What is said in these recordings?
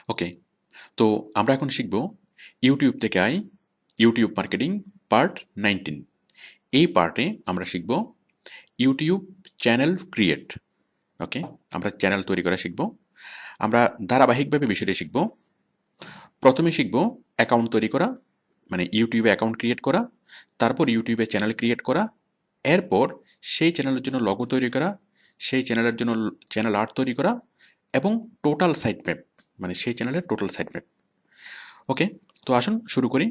ওকে, তো আমরা এখন শিখব ইউটিউব থেকে আয় ইউটিউব মার্কেটিং পার্ট 19। এই পার্টে আমরা শিখব ইউটিউব চ্যানেল ক্রিয়েট। ওকে, আমরা চ্যানেল তৈরি করা শিখব। আমরা ধারাবাহিকভাবে বিষয়টি শিখব। প্রথমে শিখব অ্যাকাউন্ট তৈরি করা, মানে ইউটিউবে অ্যাকাউন্ট ক্রিয়েট করা, তারপর ইউটিউবে চ্যানেল ক্রিয়েট করা, এরপর সেই চ্যানেলের জন্য লগো তৈরি করা, সেই চ্যানেলের জন্য চ্যানেল আর্ট তৈরি করা এবং টোটাল সাইট ম্যাপ, মানে সেই চ্যানেলের টোটাল সাইট ম্যাপ। ওকে, তো আসুন শুরু করি।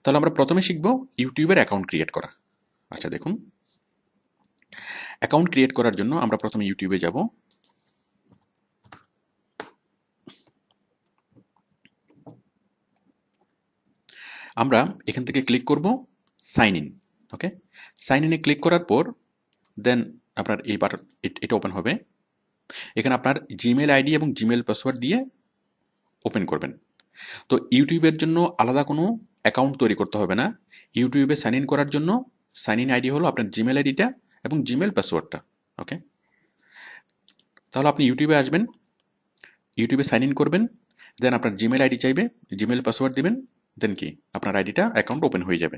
তাহলে আমরা প্রথমে শিখব ইউটিউবের অ্যাকাউন্ট ক্রিয়েট করা। আচ্ছা দেখুন, অ্যাকাউন্ট ক্রিয়েট করার জন্য আমরা প্রথমে ইউটিউবে যাব। আমরা এখান থেকে ক্লিক করব সাইন ইন। ওকে, সাইন ইনে ক্লিক করার পর দেন আপনার এইবার এটা ওপেন হবে। এখানে আপনার জিমেল আইডি এবং জিমেল পাসওয়ার্ড দিয়ে ওপেন করবেন। তো ইউটিউবের জন্য আলাদা কোনো অ্যাকাউন্ট তৈরি করতে হবে না। ইউটিউবে সাইন ইন করার জন্য সাইন ইন আইডি হলো আপনার জিমেল আইডিটা এবং জিমেল পাসওয়ার্ডটা। ওকে, তাহলে আপনি ইউটিউবে আসবেন, ইউটিউবে সাইন ইন করবেন, দেন আপনার জিমেল আইডি চাইবে, জিমেল পাসওয়ার্ড দিবেন, দেন কি আপনার আইডিটা অ্যাকাউন্ট ওপেন হয়ে যাবে।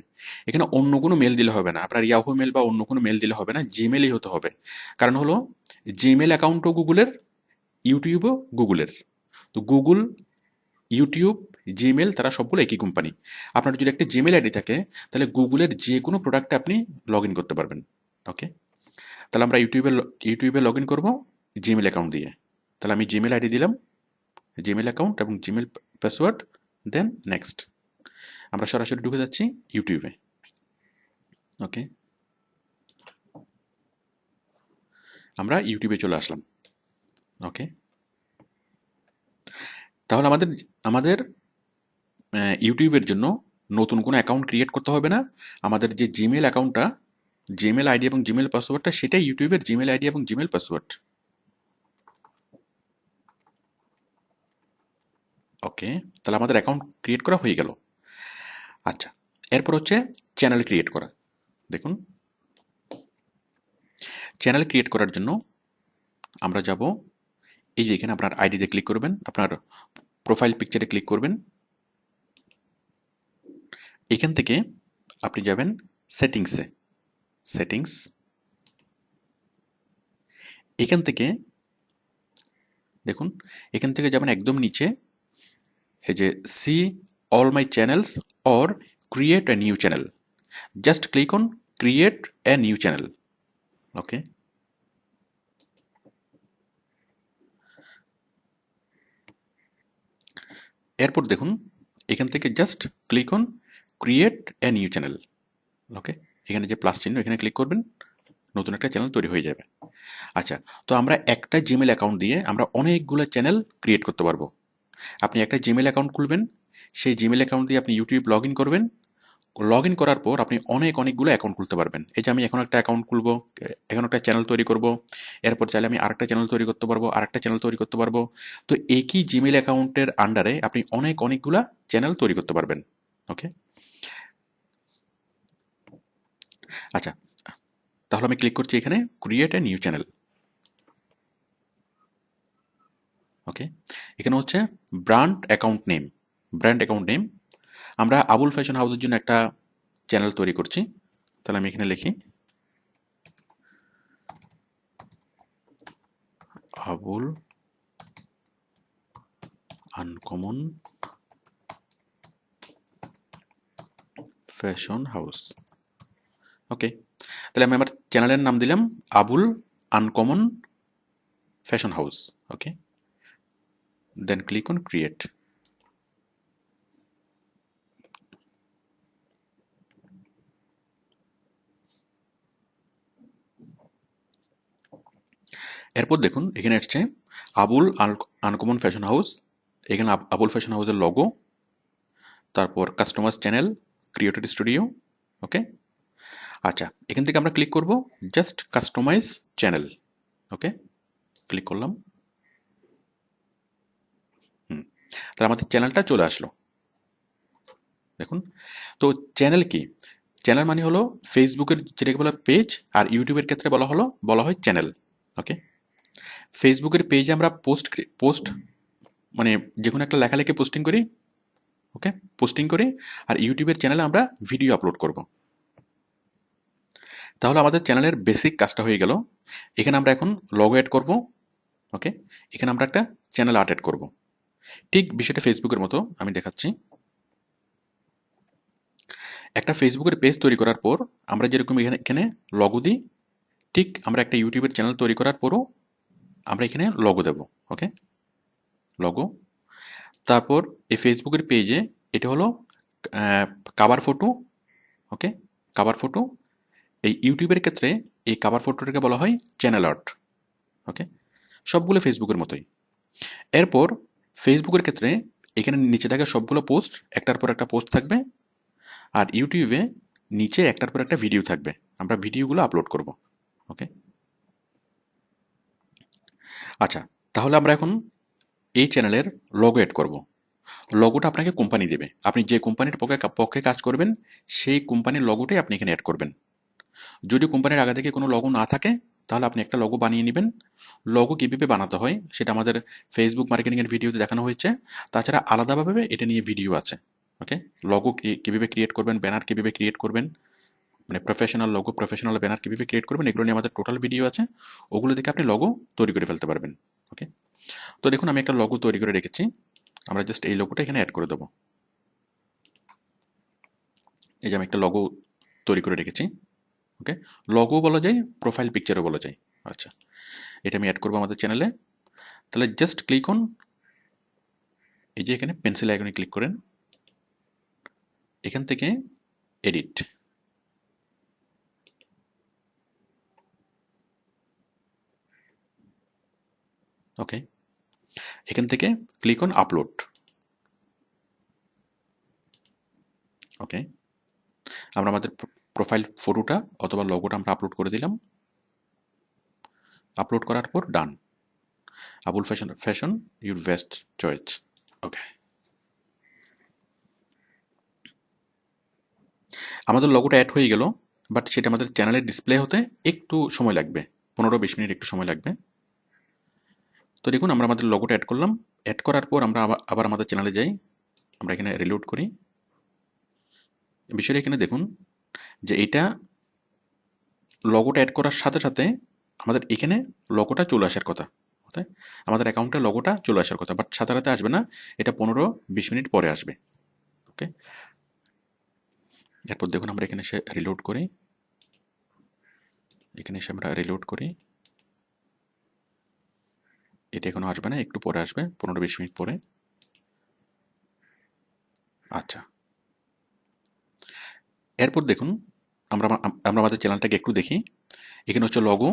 এখানে অন্য কোনো মেল দিলে হবে না, আপনার ইয়াহু মেল বা অন্য কোনো মেল দিলে হবে না, জিমেলই হতে হবে। কারণ হলো জিমেল অ্যাকাউন্টও গুগলের, ইউটিউবও গুগলের। তো গুগল, ইউটিউব, জিমেল তারা সবগুলো একই কোম্পানি। আপনার যদি একটা জিমেল আইডি থাকে তাহলে গুগলের যে কোনো প্রোডাক্টে আপনি লগ ইন করতে পারবেন। ওকে, তাহলে আমরা ইউটিউবে লগ ইন করবো জিমেল অ্যাকাউন্ট দিয়ে। তাহলে আমি জিমেল আইডি দিলাম, জিমেল অ্যাকাউন্ট এবং জিমেল পাসওয়ার্ড, দেন নেক্সট। আমরা সরাসরি ঢুকে যাচ্ছি ইউটিউবে। ওকে, আমরা ইউটিউবে চলে আসলাম। ওকে, তাহলে আমাদের আমাদের ইউটিউবের জন্য নতুন কোনো অ্যাকাউন্ট ক্রিয়েট করতে হবে না। আমাদের যে জিমেল অ্যাকাউন্টটা, জিমেল আইডি এবং জিমেল পাসওয়ার্ডটা, সেটাই ইউটিউবের জিমেল আইডি এবং জিমেল পাসওয়ার্ড। ওকে, তাহলে আমাদের অ্যাকাউন্ট ক্রিয়েট করা হয়ে গেল। আচ্ছা, এরপর হচ্ছে চ্যানেল ক্রিয়েট করা। দেখুন, চ্যানেল ক্রিয়েট করার জন্য আমরা যাব, এই যে এখানে আপনার আইডিতে ক্লিক করবেন, আপনার প্রোফাইল পিকচারে ক্লিক করবেন। এখান থেকে আপনি যাবেন সেটিংসে, সেটিংস, এখান থেকে দেখুন, এখান থেকে যাবেন একদম নিচে, এই যে see all my channels or create a new channel, just click on create a new channel. Okay, এরপর দেখুন এখান থেকে just click on create a new channel. Okay, এখানে যে প্লাস চিহ্ন এখানে ক্লিক করবেন, নতুন একটা চ্যানেল তৈরি হয়ে যাবে। আচ্ছা, তো আমরা একটা জিমেল অ্যাকাউন্ট দিয়ে আমরা অনেকগুলো চ্যানেল ক্রিয়েট করতে পারবো। আপনি একটা জিমেল অ্যাকাউন্ট খুলবেন, সেই জিমেল অ্যাকাউন্ট দিয়ে আপনি ইউটিউব লগ ইন করবেন। লগ ইন করার পর আপনি অনেকগুলো অ্যাকাউন্ট খুলতে পারবেন। এই যে আমি এখন একটা অ্যাকাউন্ট খুলবো, এখন একটা চ্যানেল তৈরি করব, এরপর চাইলে আমি আরেকটা চ্যানেল তৈরি করতে পারবো, আরেকটা চ্যানেল তৈরি করতে পারবো। তো একই জিমেল অ্যাকাউন্টের আন্ডারে আপনি অনেকগুলা চ্যানেল তৈরি করতে পারবেন। ওকে, আচ্ছা, তাহলে আমি ক্লিক করছি এখানে create a new channel. Okay, এখানে হচ্ছে brand account name, brand account name. আমরা আবুল ফ্যাশন হাউসের জন্য একটা চ্যানেল তৈরি করছি। তাহলে আমি এখানে লিখি Abul uncommon fashion house. Okay, তাহলে আমি আমার চ্যানেলের নাম দিলাম Abul uncommon fashion house. Okay, then click on create. এরপর দেখুন এখানে আসছে আবুল আনকমন ফ্যাশন হাউস, এখানে আবুল ফ্যাশন হাউসের লগো, তারপর customers channel, creator studio. Okay, আচ্ছা, এখান থেকে আমরা ক্লিক করব just customise channel. Okay, click করলাম। তাহলে আমাদের চ্যানেলটা চলে আসলো। দেখুন, তো চ্যানেল কি? চ্যানেল মানে হলো ফেসবুকের যেটাকে বলা পেজ, আর ইউটিউবের ক্ষেত্রে বলা হয় চ্যানেল। ওকে, ফেসবুকের পেজে আমরা পোস্ট মানে যে কোনো একটা লেখালেখি পোস্টিং করি, ওকে, পোস্টিং করি, আর ইউটিউবের চ্যানেলে আমরা ভিডিও আপলোড করব। তাহলে আমাদের চ্যানেলের বেসিক কাজটা হয়ে গেল। এখানে আমরা এখন লগো অ্যাড করব, ওকে, এখানে আমরা একটা চ্যানেল আর্ট অ্যাড করব। ঠিক বিষয়টা ফেসবুকের মতো আমি দেখাচ্ছি। একটা ফেসবুকের পেজ তৈরি করার পর আমরা যেরকম এখানে লগো দিই, ঠিক আমরা একটা ইউটিউবের চ্যানেল তৈরি করার পরও আমরা এখানে লগো দেব, ওকে, লগো। তারপর এই ফেসবুকের পেজে এটা হলো কাভার ফটো, ওকে, কাভার ফটো। এই ইউটিউবের ক্ষেত্রে এই কাভার ফটোটাকে বলা হয় চ্যানেল আর্ট, ওকে, সবগুলো ফেসবুকের মতোই। এরপর ফেসবুকের ক্ষেত্রে এখানে নিচে থাকে সবগুলো পোস্ট, একটার পর একটা পোস্ট থাকবে, আর ইউটিউবে নিচে একটার পর একটা ভিডিও থাকবে, আমরা ভিডিওগুলো আপলোড করব, ওকে। আচ্ছা, তাহলে আমরা এখন এই চ্যানেলের লগো এড করব। লগোটা আপনাকে কোম্পানি দেবে, আপনি যে কোম্পানির পক্ষে কাজ করবেন সেই কোম্পানির লগোটাই আপনি এখানে অ্যাড করবেন। যদি কোম্পানির আগে থেকে কোনো লগো না থাকে তাহলে আপনি একটা লগো বানিয়ে নেবেন। লগো কীভাবে বানাতে হয় সেটা আমাদের ফেসবুক মার্কেটিংয়ের ভিডিওতে দেখানো হয়েছে। তাছাড়া আলাদাভাবে এটা নিয়ে ভিডিও আছে, ওকে। লগো কীভাবে ক্রিয়েট করবেন, ব্যানার কীভাবে ক্রিয়েট করবেন, মানে প্রফেশনাল লগো, প্রফেশনাল ব্যানার কীভাবে ক্রিয়েট করবেন, এগুলো নিয়ে আমাদের টোটাল ভিডিও আছে। ওগুলো দেখে আপনি লগো তৈরি করে ফেলতে পারবেন, ওকে। তো দেখুন আমি একটা লগো তৈরি করে রেখেছি, আমরা জাস্ট এই লগোটা এখানে অ্যাড করে দেবো। এই যে আমি একটা লগো তৈরি করে রেখেছি, ওকে। লগো বলা যায়, প্রোফাইল পিকচারও বলা যায়। আচ্ছা, এটা আমি অ্যাড করবো আমাদের চ্যানেলে। তাহলে জাস্ট ক্লিক অন, এই যে এখানে পেন্সিল আইকনে ক্লিক করেন, এখান থেকে এডিট, ওকে, এখান থেকে ক্লিক অন আপলোড, ওকে। আমরা আমাদের প্রোফাইল ফটোটা অথবা লগোটা আমরা আপলোড করে দিলাম। আপলোড করার পর done. Abul fashion your best choice, okay. আমাদের লগোটা অ্যাড হয়ে গেল, বাট সেটা আমাদের চ্যানেলে ডিসপ্লে হতে একটু সময় লাগবে, 15-20 মিনিট একটু সময় লাগবে। তো দেখুন আমরা আমাদের লগোটা অ্যাড করলাম, অ্যাড করার পর আমরা আবার আমাদের চ্যানেলে যাই, আমরা এখানে রিলোড করি। বিষয়টা এখানে দেখুন যে এইটা লগোটা অ্যাড করার সাথে সাথে আমাদের এখানে লগোটা চলে আসার কথা, আমাদের অ্যাকাউন্টে লগোটা চলে আসার কথা, বাট সাথে সাথে আসবে না, এটা 15-20 মিনিট পরে আসবে, ওকে। এরপর দেখুন আমরা এখানে এসে রিলোড করি, এখানে এসে আমরা রিলোড করি, এটা এখনো আসবে না, একটু পরে আসবে, 15-20 মিনিট পরে। আচ্ছা, এরপর দেখুন আমরা আমরা আমাদের চ্যানেলটাকে একটু দেখি। এখানে হচ্ছে লগো,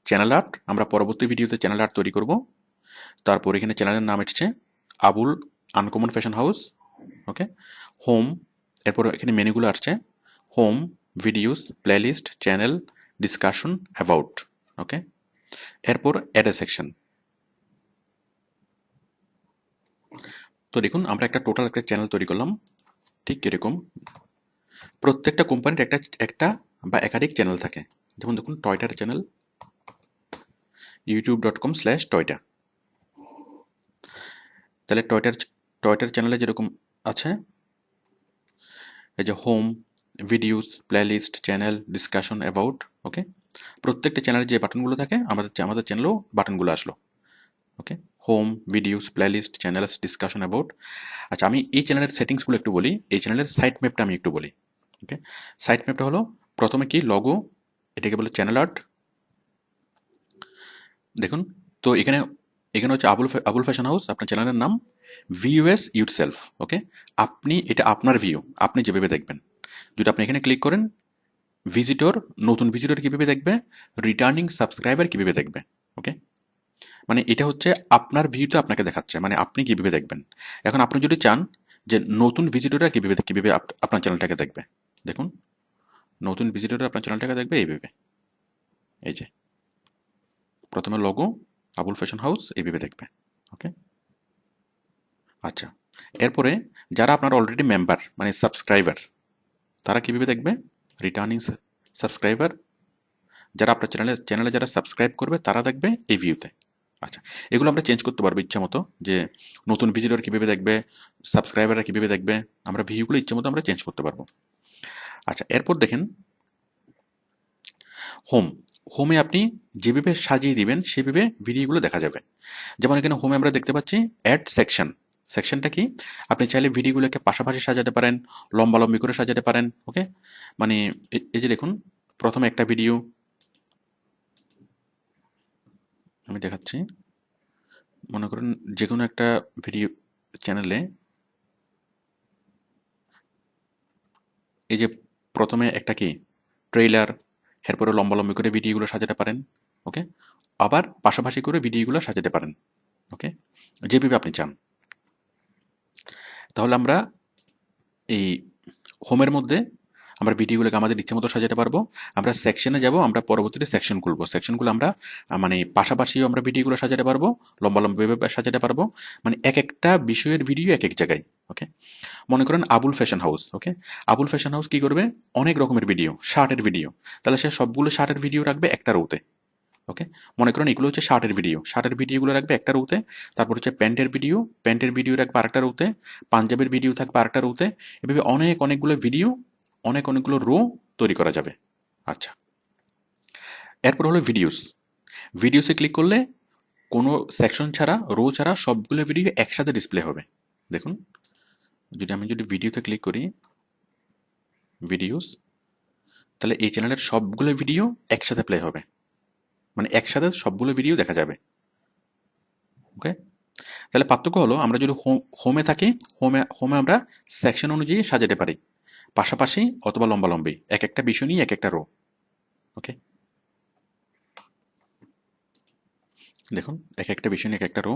চ্যানেল আর্ট, আমরা পরবর্তী ভিডিওতে চ্যানেল আর্ট তৈরি করব। তারপর এখানে চ্যানেলের নাম এসছে Abul uncommon fashion house, okay. Home, এরপর এখানে মেনুগুলো আসছে, home, videos, playlist, channel, discussion, about, okay. এরপর অ্যাড এ সেকশন। তো দেখুন আমরা টোটাল একটা চ্যানেল তৈরি করলাম, ঠিক এরকম। প্রত্যেকটা কোম্পানির একটা একটা বা একাধিক চ্যানেল থাকে, যেমন দেখুন টয়টার চ্যানেল, youtube.com/toyota। তাহলে টয়টার চ্যানেলে যেরকম আছে, এই যে home, videos, playlist, channel, discussion, about, okay. প্রত্যেকটা চ্যানেলে যে বাটনগুলো থাকে আমাদের চ্যানেলেও বাটনগুলো আসলো, okay. Home, videos, playlist, channels, discussion, about. আচ্ছা, আমি এই চ্যানেলের সেটিংসগুলো একটু বলি, এই চ্যানেলের সাইট ম্যাপটা আমি একটু বলি, ওকে। সাইট ম্যাপটা হলো প্রথমে কি লগো, এটাকে বলে চ্যানেল আর্ট, দেখুন। তো এখানে এখানে হচ্ছে আবুল ফ্যাশন হাউস, আপনার চ্যানেলের নাম, ভিউএস ইউরসেলফ, ওকে। আপনি এটা আপনার ভিউ, আপনি যেভাবে দেখবেন। যদি আপনি এখানে ক্লিক করেন, ভিজিটর, নতুন ভিজিটর কীভাবে দেখবে, রিটার্নিং সাবস্ক্রাইবার কীভাবে দেখবে, ওকে। মানে এটা হচ্ছে আপনার ভিউতে আপনাকে দেখাচ্ছে, মানে আপনি কীভাবে দেখবেন। এখন আপনি যদি চান যে নতুন ভিজিটররা কীভাবে আপনার চ্যানেলটাকে দেখবে, দেখুন নতুন ভিজিটররা আপনার চ্যানেলটাকে দেখবে এইভাবে, এই যে প্রথমে লগো আবুল ফ্যাশন হাউস এইভাবে দেখবে, ওকে। আচ্ছা, এরপরে যারা আপনার অলরেডি মেম্বার মানে সাবস্ক্রাইবার, তারা কীভাবে দেখবে, রিটার্নিং সাবস্ক্রাইবার, যারা আপনার চ্যানেলে যারা সাবস্ক্রাইব করবে তারা দেখবে এই ভিউতে, আচ্ছা, এগুলো আমরা চেঞ্জ করতে পারবো ইচ্ছা মতো, যে নতুন ভিজিটর কীভাবে দেখবে, সাবস্ক্রাইবাররা কীভাবে দেখবে, আমরা ভিউগুলো ইচ্ছা মতো আমরা চেঞ্জ করতে পারবো। আচ্ছা, এরপর দেখেন হোমে আপনি যেভাবে সাজিয়ে দিবেন সেভাবে ভিডিওগুলো দেখা যাবে। যেমন এখানে হোমে আমরা দেখতে পাচ্ছি অ্যাড সেকশনটা কি, আপনি চাইলে ভিডিওগুলোকে পাশাপাশি সাজাতে পারেন, লম্বালম্বি করে সাজাতে পারেন। ওকে, মানে এই যে দেখুন, প্রথমে একটা ভিডিও আমি দেখাচ্ছি, মনে করেন যে কোনো একটা ভিডিও চ্যানেলে এই যে প্রথমে একটা কি ট্রেইলার, এরপরে লম্বালম্বি করে ভিডিওগুলো সাজাতে পারেন। ওকে, আবার পাশাপাশি করে ভিডিওগুলো সাজাতে পারেন। ওকে, যেভাবে আপনি চান। তাহলে আমরা এই হোমের মধ্যে আমরা ভিডিওগুলোকে আমাদের ইচ্ছে মতো সাজাতে পারবো। আমরা সেকশনে যাব, আমরা পরবর্তীতে সেকশন খুলবো, সেকশনগুলো আমরা মানে পাশাপাশিও আমরা ভিডিওগুলো সাজাতে পারবো, লম্বালম্বিভাবে সাজাতে পারবো, মানে এক একটা বিষয়ের ভিডিও এক এক জায়গায়। ওকে, মনে করেন আবুল ফ্যাশন হাউস। ওকে, আবুল ফ্যাশন হাউস কি করবে, অনেক রকমের ভিডিও, শার্টের ভিডিও, তাহলে সে সবগুলো শার্টের ভিডিও রাখবে একটা রোতে। ওকে, মনে করেন এগুলো হচ্ছে শার্টের ভিডিওগুলো রাখবে একটা রোতে, তারপর হচ্ছে প্যান্টের ভিডিও রাখবে আরেকটা রোতে, পাঞ্জাবের ভিডিও থাকবে আরেকটা রোতে, এভাবে অনেকগুলো ভিডিও, অনেকগুলো রো তৈরি করা যাবে। আচ্ছা, এরপর হলো ভিডিওসে ক্লিক করলে কোনো সেকশন ছাড়া, রো ছাড়া সবগুলো ভিডিও একসাথে ডিসপ্লে হবে। দেখুন, আমি যদি ভিডিওতে ক্লিক করি, ভিডিওস, তাহলে এই চ্যানেলের সবগুলো ভিডিও একসাথে প্লে হবে, মানে একসাথে সবগুলো ভিডিও দেখা যাবে। ওকে, তাহলে পার্থক্য হলো আমরা যদি হোমে থাকি, হোমে আমরা সেকশন অনুযায়ী সাজাতে পারি, পাশাপাশি অথবা লম্বালম্বি, এক একটা বিষয় নিয়ে এক একটা রো। ওকে, দেখুন এক একটা বিষয় নিয়ে এক একটা রো।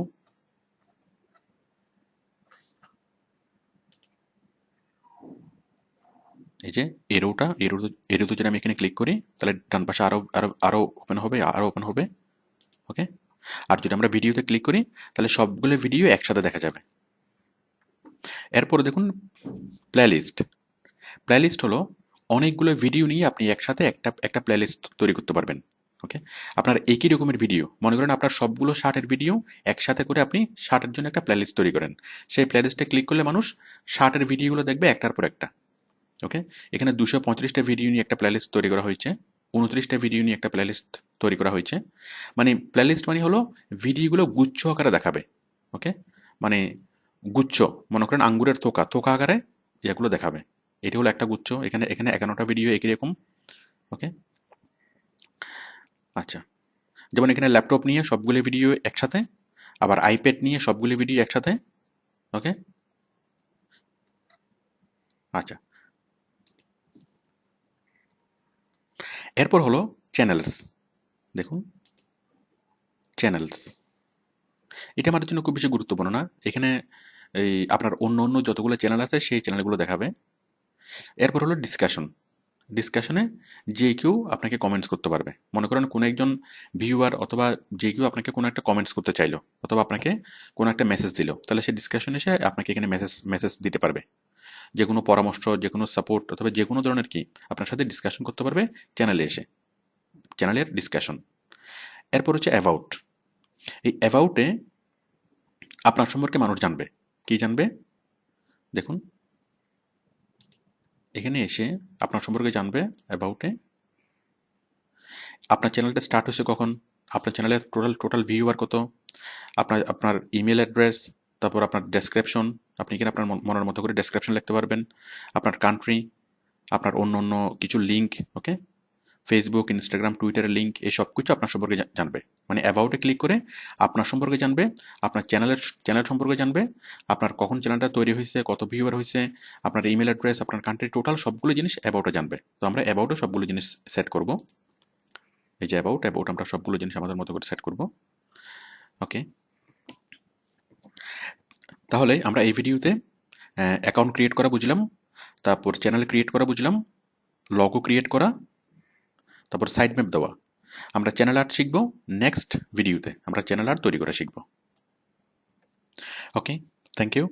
এই যে এরোতে যদি আমি এখানে ক্লিক করি, তাহলে ডান পাশে আরো ওপেন হবে। ওকে, আর যদি আমরা ভিডিওতে ক্লিক করি, তাহলে সবগুলো ভিডিও একসাথে দেখা যাবে। এরপরে দেখুন প্লেলিস্ট হলো অনেকগুলো ভিডিও নিয়ে আপনি একসাথে একটা প্লেলিস্ট তৈরি করতে পারবেন। ওকে, আপনার একই রকমের ভিডিও, মনে করেন আপনার সবগুলো শার্টের ভিডিও একসাথে করে আপনি শার্টের জন্য একটা প্লেলিস্ট তৈরি করেন, সেই প্লেলিস্টে ক্লিক করলে মানুষ শার্টের ভিডিওগুলো দেখবে একটার পর একটা। ওকে, এখানে 235টা ভিডিও নিয়ে একটা প্লেলিস্ট তৈরি করা হয়েছে, 29টা ভিডিও নিয়ে একটা প্লেলিস্ট তৈরি করা হয়েছে। মানে প্লেলিস্ট মানে হলো ভিডিওগুলো গুচ্ছ আকারে দেখাবে। ওকে, মানে গুচ্ছ, মনে করেন আঙ্গুরের থোকা আকারে এগুলো দেখাবে, এটি হলো একটা গুচ্ছ। এখানে 11টা ভিডিও একই রকম। ওকে, আচ্ছা, যেমন এখানে ল্যাপটপ নিয়ে সবগুলো ভিডিও একসাথে, আবার আইপ্যাড নিয়ে সবগুলো ভিডিও একসাথে। ওকে, আচ্ছা, এরপর হলো চ্যানেলস। দেখুন চ্যানেলস, এটা আমাদের জন্য খুব বেশি গুরুত্বপূর্ণ না। এখানে এই আপনার অন্য যতগুলো চ্যানেল আছে সেই চ্যানেলগুলো দেখাবে। এরপর হলো ডিসকাশনে যে কেউ আপনাকে কমেন্টস করতে পারবে। মনে করেন কোনো একজন ভিউয়ার অথবা যে কেউ আপনাকে কোনো একটা কমেন্টস করতে চাইলো, অথবা আপনাকে কোনো একটা মেসেজ দিল, তাহলে সে ডিসকাশনে এসে আপনাকে এখানে মেসেজ দিতে পারবে, যে কোনো পরামর্শ, যে কোনো সাপোর্ট অথবা যে কোনো ধরনের কি আপনার সাথে ডিসকাশন করতে পারবে চ্যানেলে এসে, চ্যানেলের ডিসকাশন। এরপর হচ্ছে এই অ্যাবাউটে আপনার সম্পর্কে মানুষ জানবে। কি জানবে, দেখুন এখানে এসে আপনার সম্পর্কে জানবে অ্যাবাউটে, আপনার চ্যানেলটা স্টার্ট হয়েছে কখন, আপনার চ্যানেলের টোটাল ভিউয়ার কত, আপনার ইমেল অ্যাড্রেস, তারপর আপনার ডেসক্রিপশন, আপনি এখানে আপনার মনের মতো করে ডেসক্রিপশন লিখতে পারবেন, আপনার কান্ট্রি, আপনার অন্য কিছু লিঙ্ক। ওকে, ফেসবুক, ইনস্টাগ্রাম, টুইটারের লিঙ্ক, এই সব কিছু আপনার সম্পর্কে জানবে। মানে অ্যাবাউটে ক্লিক করে আপনার সম্পর্কে জানবে, আপনার চ্যানেল সম্পর্কে জানবে, আপনার কখন চ্যানেলটা তৈরি হয়েছে, কত ভিউয়ার হয়েছে, আপনার ইমেল অ্যাড্রেস, আপনার কান্ট্রি, টোটাল সবগুলো জিনিস অ্যাবাউটে জানবে। তো আমরা অ্যাবাউটে সবগুলো জিনিস সেট করব। এই যে অ্যাবাউট আমরা সবগুলো জিনিস আমাদের মতো করে সেট করব। ওকে, তাহলে আমরা এই ভিডিওতে অ্যাকাউন্ট ক্রিয়েট করা বুঝলাম, তারপর চ্যানেল ক্রিয়েট করা বুঝলাম, লগো ক্রিয়েট করা, তারপর সাইড ম্যাপ দেওয়া। আমরা চ্যানেল আর্ট শিখব নেক্সট ভিডিওতে, আমরা চ্যানেল আর্ট তৈরি করা শিখব। ওকে, থ্যাংক ইউ।